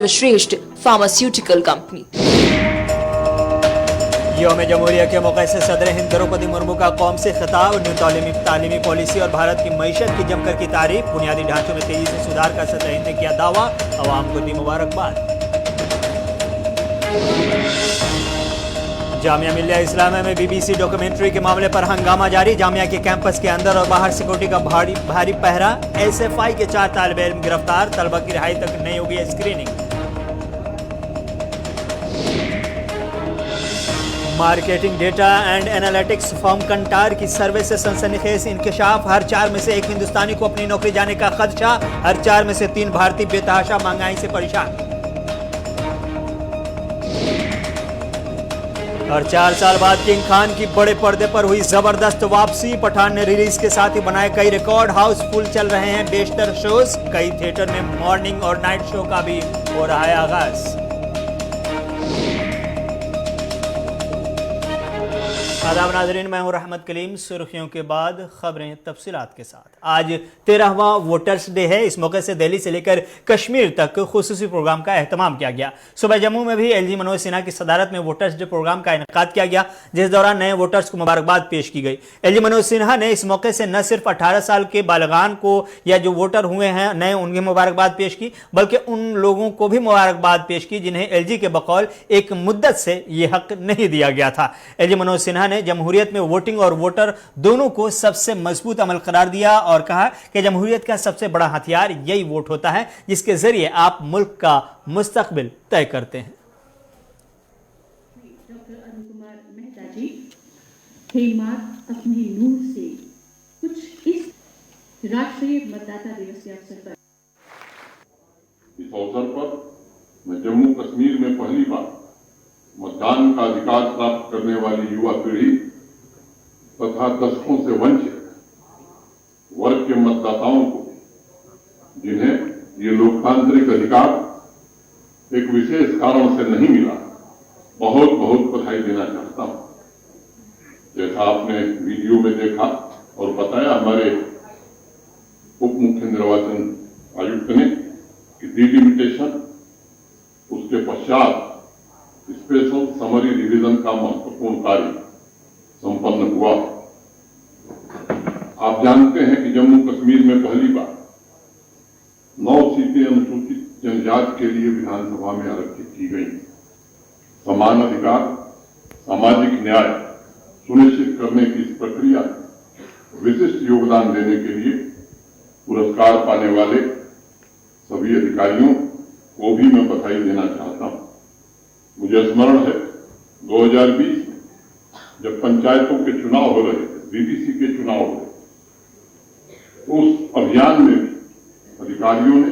सर्वश्रेष्ठ pharmaceutical company. यौम जमहूरिया के मौके से सदर हिंद द्रौपदी मुर्मू का कौम से खिताब, न्यू तालीमी पॉलिसी और भारत की मईशत की जमकर की तारीफ, बुनियादी ढांचों में तेजी से सुधार का सदर हिंद ने किया दावा, अवाम को दी मुबारकबाद। जामिया मिल्लिया इस्लामिया में बीबीसी डॉक्यूमेंट्री के मामले पर हंगामा जारी, जामिया के कैंपस के अंदर और बाहर सिक्योरिटी का भारी पहरा, एसएफआई के 4 तालिब इल्म गिरफ्तार, तलबा की रिहाई तक नहीं होगी screening. Marketing data and analytics firm Kantar की सर्वे से सनसनीखेज इंकशाफ, हर 4 में से 1 हिंदुस्तानी को अपनी नौकरी जाने का खदशा, हर 4 में से 3 भारतीय बेतहाशा महंगाई से परेशान। और 4 साल बाद किंग खान की बड़े पर्दे पर हुई जबरदस्त वापसी, पठान ने रिलीज के साथ ही बनाए कई रिकॉर्ड, हाउसफुल चल रहे हैं बेशतर शोज, कई थिएटर में मॉर्निंग और नाइट शो का भी हो रहा है आगाज। आदाब नाज़रीन, मैं हूं रहमत कलीम। सुर्खियों के बाद खबरें तफसीलात के साथ। आज 13वां वोटर्स डे है। इस मौके से दिल्ली से लेकर कश्मीर तक खुसूसी प्रोग्राम का एहतमाम किया गया। सुबह जम्मू में भी एलजी मनोज सिन्हा की सदारत में वोटर्स डे प्रोग्राम का इनेकाद किया गया, जिस दौरान नए वोटर्स को मुबारकबाद पेश की गई। एलजी मनोज सिन्हा ने इस मौके से न सिर्फ 18 साल के बालगान को या जो वोटर हुए हैं नए उनकी मुबारकबाद पेश की, बल्कि उन लोगों को भी मुबारकबाद पेश की जिन्हें एलजी के बकौल एक मुद्दत से यह हक नहीं दिया गया था। एलजी मनोज सिन्हा ने जमहूरियत में वोटिंग और वोटर दोनों को सबसे मजबूत अमल करार दिया और कहा कि जमहूरियत का सबसे बड़ा हथियार यही वोट होता है जिसके जरिए आप मुल्क का मुस्तकबिल तय करते हैं। डॉक्टर अरुण कुमार मेहता जी हेमात अपने नूर से कुछ इस राष्ट्रीय मतदाता दिवस के अवसर पर। इस अवसर पर मैं जम्मू कश्मीर में पहली बार मतदान का अधिकार प्राप्त करने वाली युवा पीढ़ी तथा दशकों से वंचित वर्ग के मतदाताओं को, जिन्हें ये लोकतांत्रिक अधिकार एक विशेष कारण से नहीं मिला, बहुत बहुत बधाई देना चाहता हूं। जैसा आपने वीडियो में देखा और बताया, हमारे उप मुख्य निर्वाचन आयुक्त ने कि डिलिमिटेशन, उसके पश्चात स्पेशल समरी रिवीजन का महत्वपूर्ण कार्य संपन्न हुआ। आप जानते हैं कि जम्मू कश्मीर में पहली बार 9 सीटें अनुसूचित जनजाति के लिए विधानसभा में आरक्षित की गई। समान अधिकार, सामाजिक न्याय सुनिश्चित करने की इस प्रक्रिया में विशिष्ट योगदान देने के लिए पुरस्कार पाने वाले सभी अधिकारियों को भी मैं बधाई देना चाहता हूं। मुझे स्मरण है 2020 में जब पंचायतों के चुनाव हो रहे थे, बीबीसी के चुनाव हो रहे थे, उस अभियान में भी अधिकारियों ने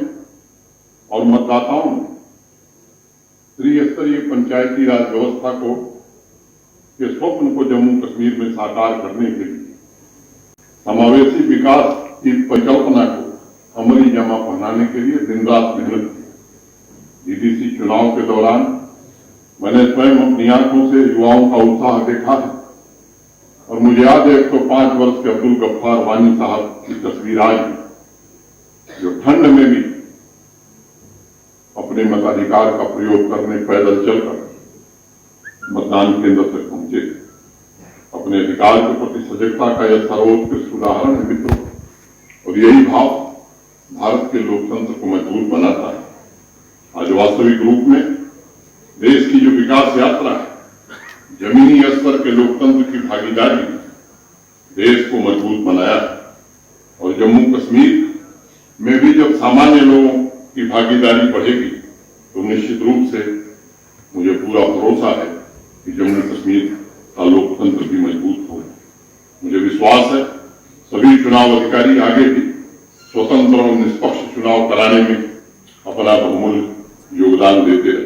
और मतदाताओं ने त्रिस्तरीय पंचायती राज व्यवस्था के स्वप्न को जम्मू कश्मीर में साकार करने के लिए समावेशी विकास की परिकल्पना को अमली जामा पहनाने के लिए दिन रात मेहनत की। बीबीसी चुनाव के दौरान मैंने स्वयं अपनी आंखों से युवाओं का उत्साह देखा है और मुझे याद है 105 वर्ष के अब्दुल गफ्फार वानी साहब की तस्वीर आई, जो ठंड में भी अपने मताधिकार का प्रयोग करने पैदल चलकर मतदान केंद्र तक पहुंचे। अपने अधिकार के प्रति सजगता का यह सर्वोत्कृष्ट उदाहरण है मित्रों, और यही भाव भारत के लोकतंत्र को मजबूत बनाता है। आज वास्तविक रूप में देश की जो विकास यात्रा है, जमीनी स्तर के लोकतंत्र की भागीदारी देश को मजबूत बनाया है। और जम्मू कश्मीर में भी जब सामान्य लोगों की भागीदारी बढ़ेगी तो निश्चित रूप से मुझे पूरा भरोसा है कि जम्मू कश्मीर का लोकतंत्र भी मजबूत होगा। मुझे विश्वास है सभी चुनाव अधिकारी आगे भी स्वतंत्र और निष्पक्ष चुनाव कराने में अपना बहुमूल्य योगदान देते रहे।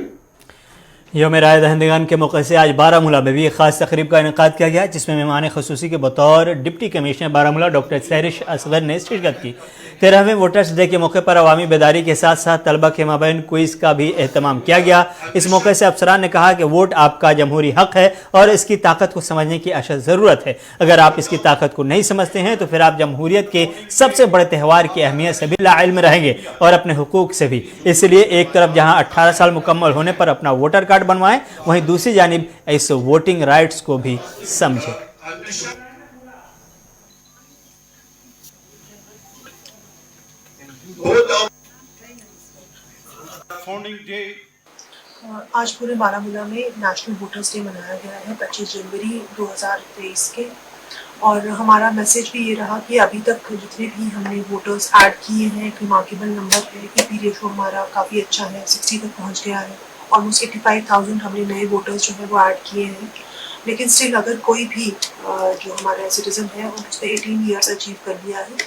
यौम राय दहिंदगान के मौके से आज बारामूला में भी एक खास तकरीब का इनेकाद किया गया, जिसमें मेहमान खसूसी के बतौर deputy commissioner Baramulla doctor सैरिश Asghar ने शिरकत की। 13वें वोटर्स डे के मौके पर अवामी बेदारी के साथ साथ तलबा के माबैन क्विज का भी एहतमाम किया गया। इस मौके से अफसरान ने कहा कि वोट आपका जमहूरी हक है और इसकी ताकत को समझने की अशद ज़रूरत है। अगर आप इसकी ताकत को नहीं समझते हैं तो फिर आप जमहूरियत के सबसे बड़े त्यौहार की अहमियत से भी लाइल्म रहेंगे और अपने हुकूक से भी। इसलिए एक तरफ जहां 18 साल मुकम्मल होने पर अपना वोटर कार्ड बनवाएं, वहीं दूसरी जानिब इस वोटिंग राइट्स को भी समझें। आज पूरे बारामूला में नेशनल वोटर्स डे मनाया गया है 25 जनवरी 2023 के। और हमारा मैसेज भी ये रहा कि अभी तक जितने भी हमने वोटर्स ऐड किए हैं, एक रिमार्केबल नंबर है। ईपी रेशो हमारा काफ़ी अच्छा है, 60 तक पहुंच गया है। ऑलमोस्ट 85,000 हमने नए वोटर्स जो है वो ऐड किए हैं। लेकिन स्टिल अगर कोई भी जो हमारा सिटीजन है उसने 18 ईयर्स अचीव कर लिया है,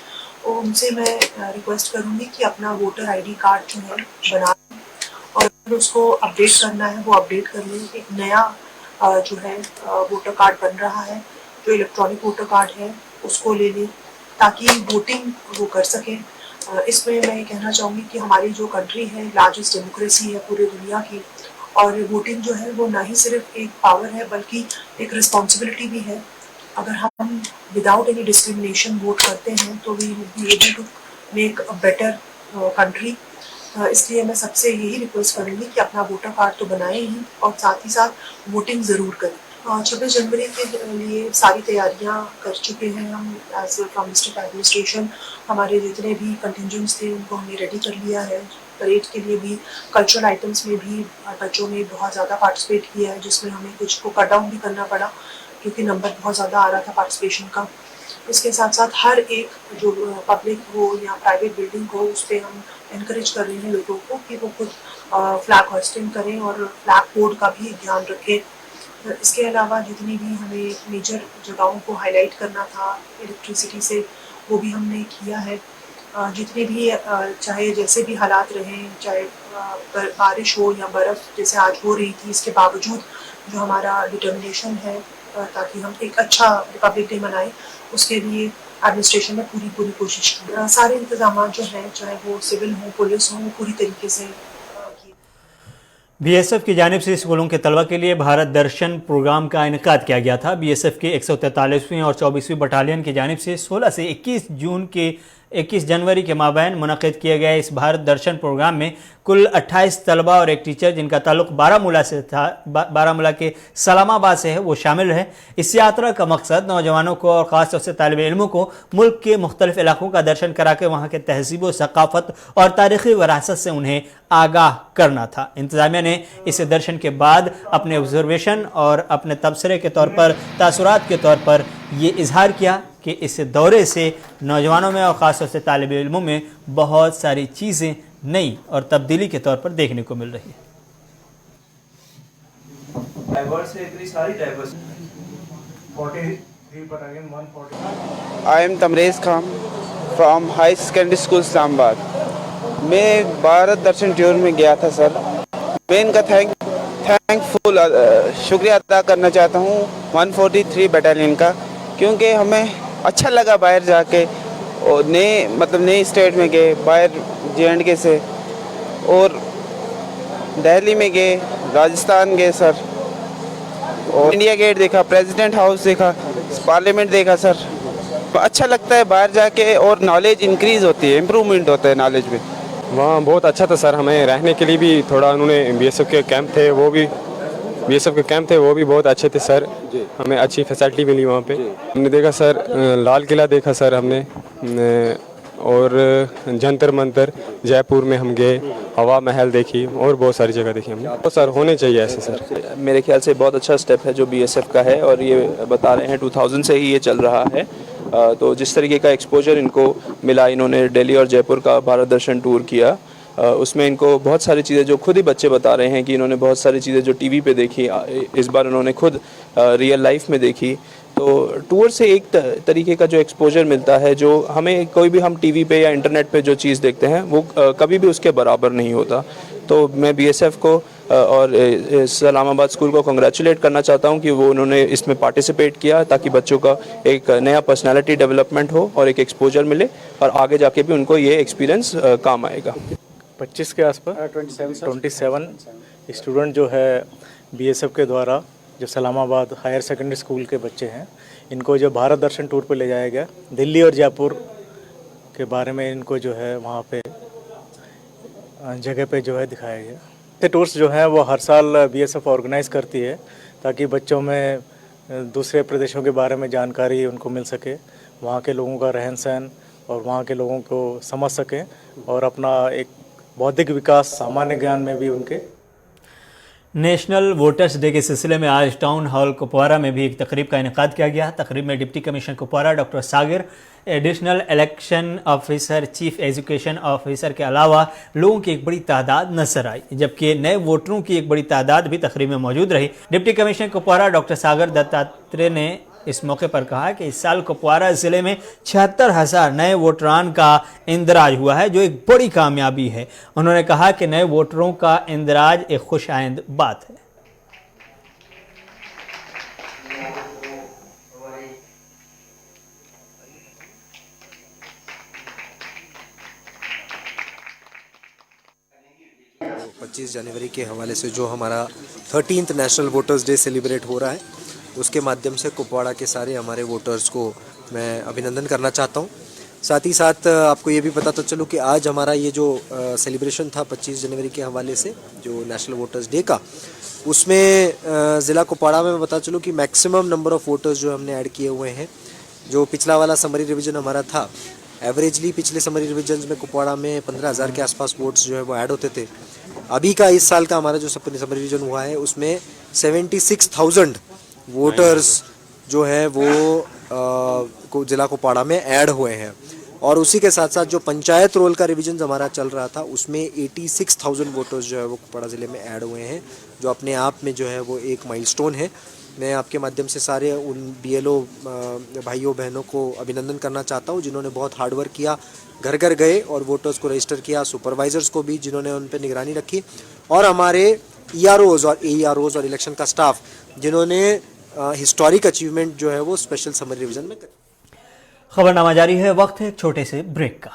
तो उनसे मैं रिक्वेस्ट करूँगी कि अपना वोटर ID कार्ड जो है बना और उसको अपडेट करना है वो अपडेट कर लें। एक नया जो है वोटर कार्ड बन रहा है, जो इलेक्ट्रॉनिक वोटर कार्ड है उसको ले लें ताकि वोटिंग वो कर सकें। इसमें मैं ये कहना चाहूँगी कि हमारी जो कंट्री है लार्जेस्ट डेमोक्रेसी है पूरी दुनिया की, और वोटिंग जो है वो ना ही सिर्फ एक पावर है बल्कि एक रिस्पॉन्सिबिलिटी भी है। अगर हम विदाउट एनी डिस्क्रिमिनेशन वोट करते हैं तो we will be able to make a better country. इसलिए मैं सबसे यही रिक्वेस्ट करूँगी कि अपना वोटर कार्ड तो बनाएं ही और साथ ही साथ वोटिंग ज़रूर करें। 26 जनवरी के लिए सारी तैयारियां कर चुके हैं हम एज फ्रॉम डिस्ट्रिक्ट एडमिनिस्ट्रेशन। हमारे जितने भी कंटिजेंट्स थे उनको हमने रेडी कर लिया है। परेड के लिए भी कल्चरल आइटम्स में भी बच्चों ने बहुत ज़्यादा पार्टिसिपेट किया है, जिसमें हमें कुछ को कट डाउन भी करना पड़ा क्योंकि नंबर बहुत ज़्यादा आ रहा था पार्टिसिपेशन का। इसके साथ साथ हर एक जो पब्लिक हो या प्राइवेट बिल्डिंग हो उस पर हम इनकरेज कर रहे हैं लोगों को कि वो खुद फ्लैग होस्टिंग करें और फ्लैग कोड का भी ध्यान रखें। इसके अलावा जितनी भी हमें मेजर जगहों को हाईलाइट करना था इलेक्ट्रिसिटी से, वो भी हमने किया है। जितने भी चाहे जैसे भी हालात रहें, चाहे बारिश हो या बर्फ़ जैसे आज हो रही थी, इसके बावजूद जो हमारा डिटर्मिनेशन है ताकि हम एक अच्छा रिपब्लिक डे मनाएं, उसके लिए एडमिनिस्ट्रेशन ने पूरी कोशिश की। सारे इंतजाम जो हैं, चाहे वो सिविल हो पुलिस हो, पूरी तरीके से किए। BSF की जानिब से स्कूलों के तलबा के लिए भारत दर्शन प्रोग्राम का इनेकाद किया गया था। BSF के 143वीं और 24वीं बटालियन की जानिब से 16 से 21 जनवरी के माबैन मुनक़िद किए गए इस भारत दर्शन प्रोग्राम में कुल 28 तलबा और एक टीचर जिनका ताल्लुक बारामूला से था, बारामूला के सलामाबाद से है, वो शामिल है। इस यात्रा का मकसद नौजवानों को और ख़ास तौर से तालिब इल्मों को मुल्क के मुख्तलिफ इलाकों का दर्शन करा के वहाँ के तहज़ीब व सक़ाफ़त और तारीख़ी विरासत से उन्हें आगाह करना था। इंतज़ामिया ने इस दर्शन के बाद अपने ऑब्जर्वेशन और अपने तबसरे के तौर पर तासुरात के तौर पर ये इजहार किया कि इस दौरे से नौजवानों में और ख़ास तौर से तालिब इल्मों में बहुत सारी चीज़ें नई और तब्दीली के तौर पर देखने को मिल रही है। I am Tamrez Khan from high secondary school Islamabad. मैं भारत दर्शन टूर में गया था सर। मैं इनका थैंकफुल शुक्रिया अदा करना चाहता हूँ 143 बटालियन का, क्योंकि हमें अच्छा लगा बाहर जाके और नए स्टेट में गए, बाहर J&K से, और दिल्ली में गए, राजस्थान गए सर, और इंडिया गेट देखा, प्रेसिडेंट हाउस देखा, पार्लियामेंट देखा सर। अच्छा लगता है बाहर जाके और नॉलेज इंक्रीज़ होती है, इम्प्रूवमेंट होता है नॉलेज में। वहाँ बहुत अच्छा था सर। हमें रहने के लिए भी थोड़ा उन्होंने BSF के कैंप थे, वो भी बहुत अच्छे थे सर। हमें अच्छी फैसिलिटी मिली वहाँ पे। हमने देखा सर लाल किला देखा सर हमने, और जंतर मंतर जयपुर में हम गए, हवा महल देखी और बहुत सारी जगह देखी हमने। तो सर होने चाहिए ऐसे सर। मेरे ख्याल से बहुत अच्छा स्टेप है जो BSF का है, और ये बता रहे हैं 2000 से ही ये चल रहा है। तो जिस तरीके का एक्सपोजर इनको मिला, इन्होंने दिल्ली और जयपुर का भारत दर्शन टूर किया, उसमें इनको बहुत सारी चीज़ें जो खुद ही बच्चे बता रहे हैं कि इन्होंने बहुत सारी चीज़ें जो टीवी पे देखी, इस बार उन्होंने खुद रियल लाइफ में देखी। तो टूर से एक तरीके का जो एक्सपोजर मिलता है, जो हमें कोई भी हम टीवी पे या इंटरनेट पे जो चीज़ देखते हैं वो कभी भी उसके बराबर नहीं होता। तो मैं BSF को और इस्लामाबाद स्कूल को कंग्रेचुलेट करना चाहता हूँ कि वो उन्होंने इसमें पार्टिसिपेट किया ताकि बच्चों का एक नया पर्सनालिटी डेवलपमेंट हो और एक एक्सपोजर मिले और आगे जाके भी उनको ये एक्सपीरियंस काम आएगा। 25 के आसपास 27 स्टूडेंट जो है बीएसएफ के द्वारा जो इस्लामाबाद हायर सेकेंडरी स्कूल के बच्चे हैं, इनको जो भारत दर्शन टूर पे ले जाया गया, दिल्ली और जयपुर के बारे में इनको जो है वहाँ पे जगह पे जो है दिखाया गया। ये टूर्स जो हैं वो हर साल बीएसएफ ऑर्गेनाइज करती है ताकि बच्चों में दूसरे प्रदेशों के बारे में जानकारी उनको मिल सके, वहाँ के लोगों का रहन सहन और वहाँ के लोगों को समझ सकें और अपना एक बौद्धिक विकास, सामान्य ज्ञान में भी उनके। नेशनल वोटर्स डे के सिलसिले में आज टाउन हॉल कुपवारा में भी एक तकरीब का इनेकाद किया गया। तकरीब में deputy commissioner Kupwara doctor Sagar, additional election officer, chief education officer के अलावा लोगों की एक बड़ी तादाद नजर आई, जबकि नए वोटरों की एक बड़ी तादाद भी तकरीब में मौजूद रही। डिप्टी कमिश्नर कुपवारा डॉक्टर सागर दत्तात्रेय ने इस मौके पर कहा कि इस साल कुपवारा जिले में 76,000 नए वोटरान का इंदराज हुआ है, जो एक बड़ी कामयाबी है। उन्होंने कहा कि नए वोटरों का इंदराज एक खुशाइंद बात है। तो 25 जनवरी के हवाले से जो हमारा 13th national voters day celebrate हो रहा है, उसके माध्यम से कुपवाड़ा के सारे हमारे वोटर्स को मैं अभिनंदन करना चाहता हूँ। साथ ही साथ आपको ये भी पता तो चलूँ कि आज हमारा ये जो सेलिब्रेशन था 25 जनवरी के हवाले से जो नेशनल वोटर्स डे का, उसमें ज़िला कुपवाड़ा में मैं बता चलूँ कि मैक्सिमम नंबर ऑफ़ वोटर्स जो हमने ऐड किए हुए हैं। जो पिछला वाला समरी रिवीजन हमारा था, एवरेजली पिछले समरी रिवीजन में कुपवाड़ा में 15,000 के आसपास वोट्स जो है वो ऐड होते थे। अभी का इस साल का हमारा जो समरी रिवीजन हुआ है उसमें 76,000 वोटर्स जो है वो ज़िला कुपवाड़ा में ऐड हुए हैं। और उसी के साथ साथ जो पंचायत रोल का रिवीजन हमारा चल रहा था उसमें 86,000 वोटर्स जो है वो कुपवाड़ा ज़िले में ऐड हुए हैं, जो अपने आप में जो है वो एक माइलस्टोन है। मैं आपके माध्यम से सारे उन बीएलओ भाइयों बहनों को अभिनंदन करना चाहता हूँ जिन्होंने बहुत हार्ड वर्क किया, घर घर गए और वोटर्स को रजिस्टर किया, सुपरवाइजर्स को भी जिन्होंने उन पर निगरानी रखी, और हमारे ईआरओज़ और एईआरओज़ और इलेक्शन का स्टाफ जिन्होंने हिस्टोरिक अचीवमेंट जो है वो स्पेशल समरी रिवीजन में। खबरनामा जारी है, वक्त है छोटे से ब्रेक का।